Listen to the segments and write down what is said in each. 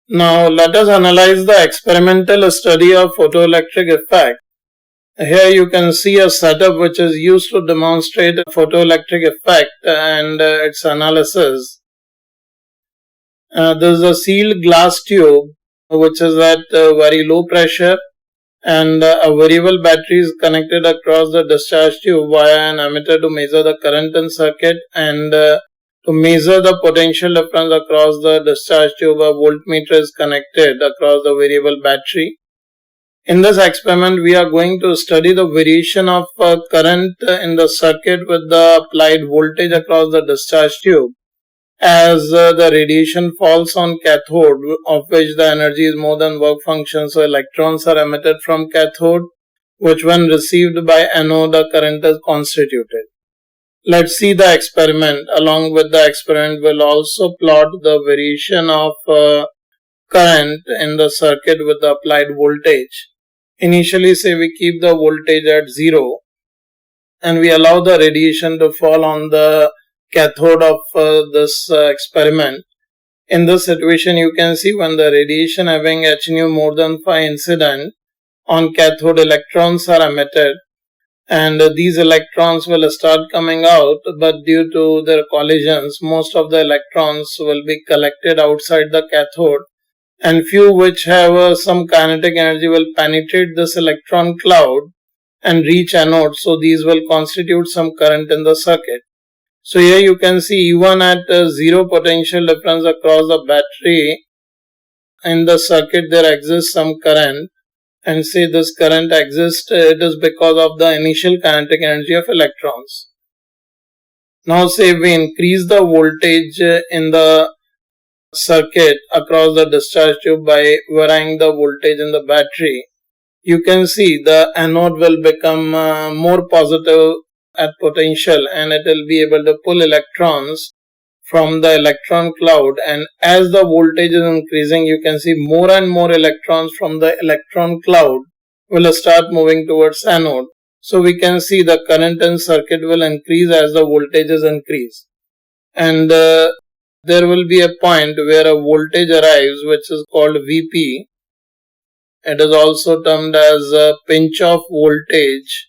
Now let us analyze the experimental study of photoelectric effect. Here you can see a setup which is used to demonstrate a photoelectric effect and its analysis. This is a sealed glass tube which is at very low pressure, and a variable battery is connected across the discharge tube via an ammeter to measure the current in circuit, and to measure the potential difference across the discharge tube, a voltmeter is connected across the variable battery. In this experiment, we are going to study the variation of current in the circuit with the applied voltage across the discharge tube. As the radiation falls on cathode, of which the energy is more than work function, so electrons are emitted from cathode, which when received by anode, the current is constituted. Let's see the experiment. Along with the experiment, we'll also plot the variation of current in the circuit with the applied voltage. Initially, say we keep the voltage at 0 and we allow the radiation to fall on the cathode of this experiment. In this situation, you can see when the radiation having h nu more than phi incident, on cathode electrons are emitted, and these electrons will start coming out, but due to their collisions, most of the electrons will be collected outside the cathode, and few which have some kinetic energy will penetrate this electron cloud and reach anode, so these will constitute some current in the circuit. So here you can see even at zero potential difference across the battery, in the circuit there exists some current, and say this current exists, it is because of the initial kinetic energy of electrons. Now say we increase the voltage in the circuit across the discharge tube by varying the voltage in the battery. You can see the anode will become more positive at potential, and it will be able to pull electrons from the electron cloud, and as the voltage is increasing, you can see more and more electrons from the electron cloud will start moving towards anode. So we can see the current in circuit will increase as the voltages increase, and there will be a point where a voltage arrives which is called Vp. It is also termed as a pinch off voltage,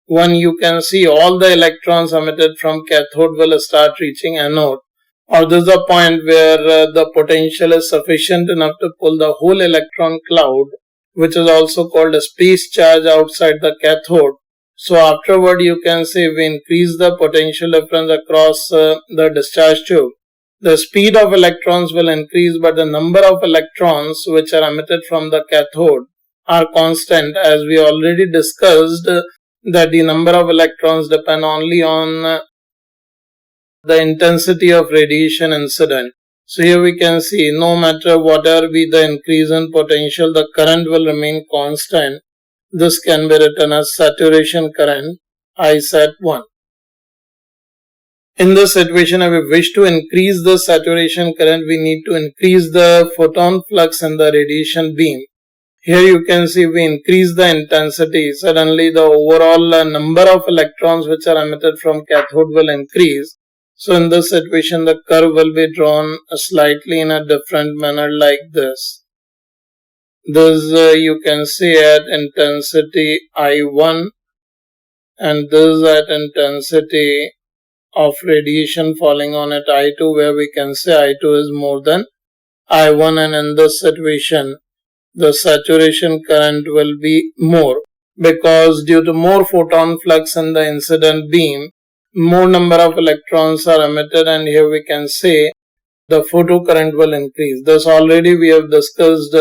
when you can see all the electrons emitted from cathode will start reaching anode, or this is the point where the potential is sufficient enough to pull the whole electron cloud, which is also called a space charge, outside the cathode. So afterward you can say we increase the potential difference across the discharge tube. The speed of electrons will increase, but the number of electrons which are emitted from the cathode are constant, as we already discussed that the number of electrons depend only on the intensity of radiation incident. So here we can see no matter whatever be the increase in potential, the current will remain constant. This can be written as saturation current, I sat 1. In this situation, if we wish to increase the saturation current, we need to increase the photon flux in the radiation beam. Here you can see we increase the intensity, suddenly the overall number of electrons which are emitted from cathode will increase. So in this situation, the curve will be drawn slightly in a different manner like this. This you can see at intensity I1, and this at intensity of radiation falling on at I2, where we can say I2 is more than I1, and in this situation the saturation current will be more, because due to more photon flux in the incident beam, more number of electrons are emitted, and here we can say the photocurrent will increase. Thus already we have discussed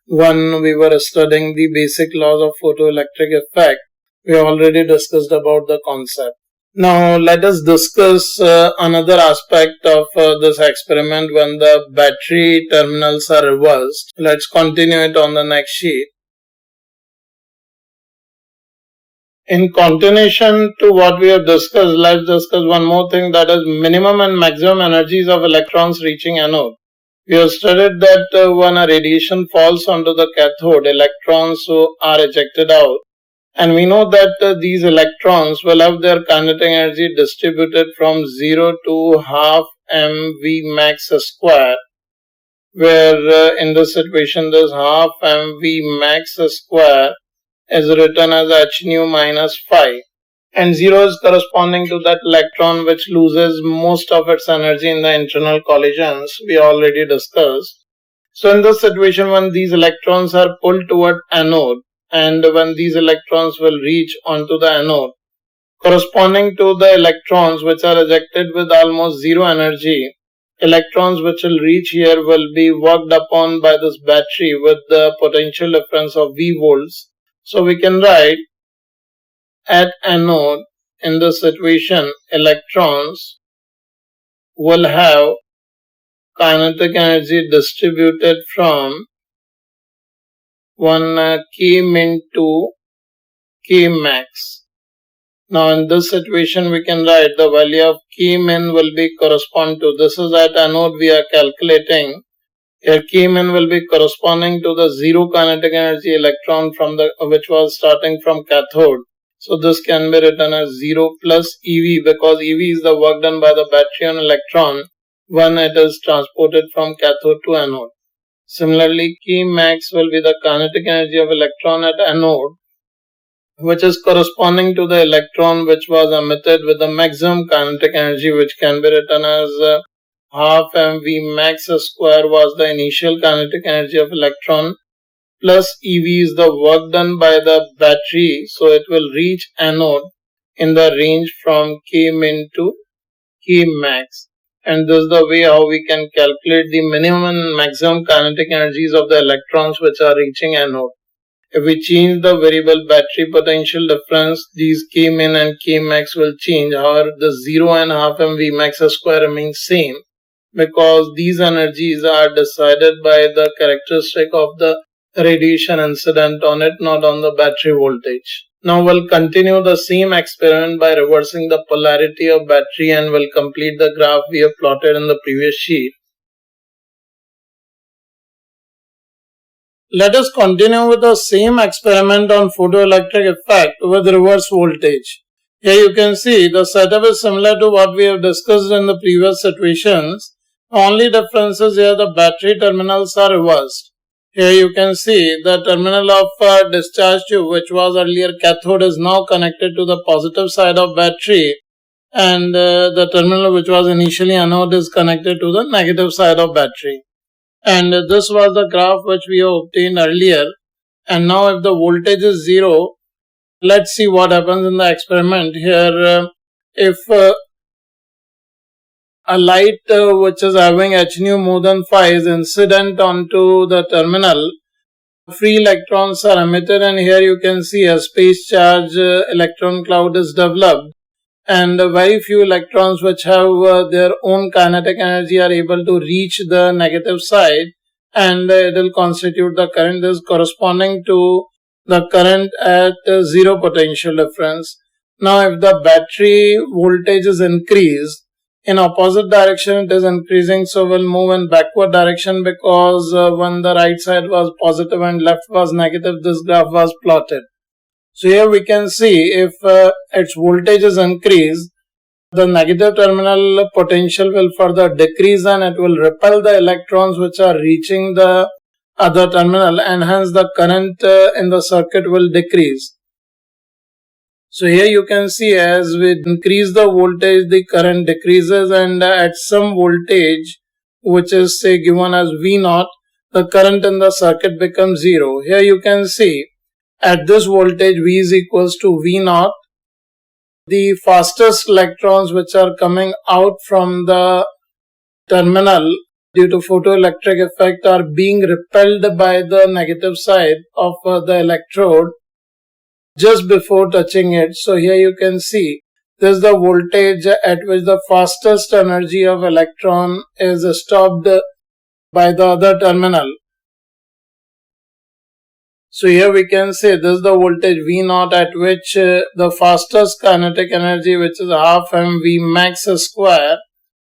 when we were studying the basic laws of photoelectric effect. We already discussed about the concept. Now let us discuss another aspect of this experiment when the battery terminals are reversed. Let's continue it on the next sheet. In continuation to what we have discussed, let's discuss one more thing, that is minimum and maximum energies of electrons reaching anode. We have studied that when a radiation falls onto the cathode, electrons are ejected out. And we know that these electrons will have their kinetic energy distributed from 0 to half mv max square, where in this situation this half mv max square is written as h nu minus phi. And 0 is corresponding to that electron which loses most of its energy in the internal collisions we already discussed. So in this situation, when these electrons are pulled toward anode and when these electrons will reach onto the anode, corresponding to the electrons which are ejected with almost zero energy, electrons which will reach here will be worked upon by this battery with the potential difference of V volts. So we can write at anode in this situation electrons will have kinetic energy distributed from 1 k min to k max. Now in this situation we can write the value of k min will be correspond to, this is at anode we are calculating. Here k min will be corresponding to the zero kinetic energy electron from the which was starting from cathode. So this can be written as 0 plus EV, because EV is the work done by the battery on electron when it is transported from cathode to anode. Similarly, K max will be the kinetic energy of electron at anode, which is corresponding to the electron which was emitted with the maximum kinetic energy, which can be written as half mv max square was the initial kinetic energy of electron, plus EV is the work done by the battery, so it will reach anode in the range from K min to K max. And this is the way how we can calculate the minimum and maximum kinetic energies of the electrons which are reaching anode. If we change the variable battery potential difference, these K min and K max will change. However, the 0 and half mv max square remains same, because these energies are decided by the characteristic of the radiation incident on it, not on the battery voltage. Now we'll continue the same experiment by reversing the polarity of battery and we'll complete the graph we have plotted in the previous sheet. Let us continue with the same experiment on photoelectric effect with reverse voltage. Here you can see the setup is similar to what we have discussed in the previous situations. The only difference is here the battery terminals are reversed. Here you can see the terminal of discharge tube, which was earlier cathode, is now connected to the positive side of battery, and the terminal which was initially anode is connected to the negative side of battery. And this was the graph which we have obtained earlier. And now if the voltage is 0, let's see what happens in the experiment. Here if a light which is having h nu more than phi is incident onto the terminal, free electrons are emitted, and here you can see a space charge electron cloud is developed, and very few electrons which have their own kinetic energy are able to reach the negative side, and it will constitute the current. This is corresponding to the current at zero potential difference. Now if the battery voltage is increased, in opposite direction it is increasing, so we'll move in backward direction, because when the right side was positive and left was negative, this graph was plotted. So here we can see if its voltage is increased, the negative terminal potential will further decrease and it will repel the electrons which are reaching the other terminal, and hence the current in the circuit will decrease. So here you can see as we increase the voltage, the current decreases, and at some voltage which is say given as V0, the current in the circuit becomes 0. Here you can see at this voltage V is equals to V0. The fastest electrons which are coming out from the terminal due to photoelectric effect are being repelled by the negative side of the electrode just before touching it. So here you can see this is the voltage at which the fastest energy of electron is stopped by the other terminal. So here we can say this is the voltage V0 at which the fastest kinetic energy, which is half mv max square.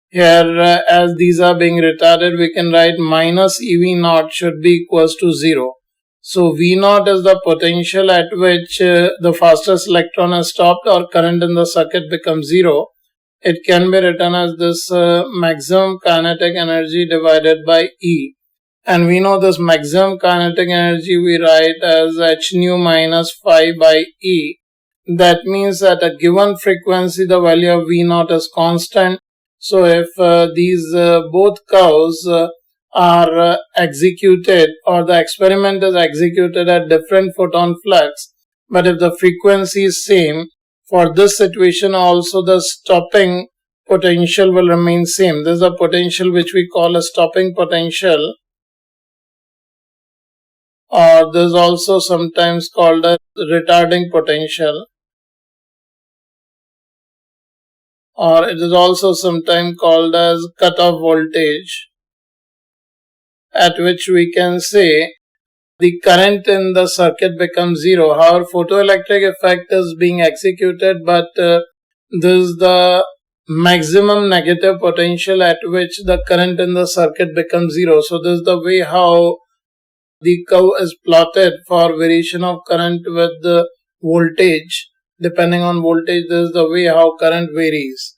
Here as these are being retarded, we can write minus EV0 should be equals to 0. So V0 is the potential at which the fastest electron is stopped, or current in the circuit becomes 0. It can be written as this maximum kinetic energy divided by E. And we know this maximum kinetic energy we write as h nu minus phi by E. That means at a given frequency the value of V naught is constant. So if these both curves are executed, or the experiment is executed at different photon flux, but if the frequency is same, for this situation also the stopping potential will remain same. This is a potential which we call a stopping potential, or this is also sometimes called a retarding potential, or it is also sometimes called as cutoff voltage, at which we can say the current in the circuit becomes zero. However, photoelectric effect is being executed, but this is the maximum negative potential at which the current in the circuit becomes zero. So this is the way how the curve is plotted for variation of current with the voltage. Depending on voltage, this is the way how current varies.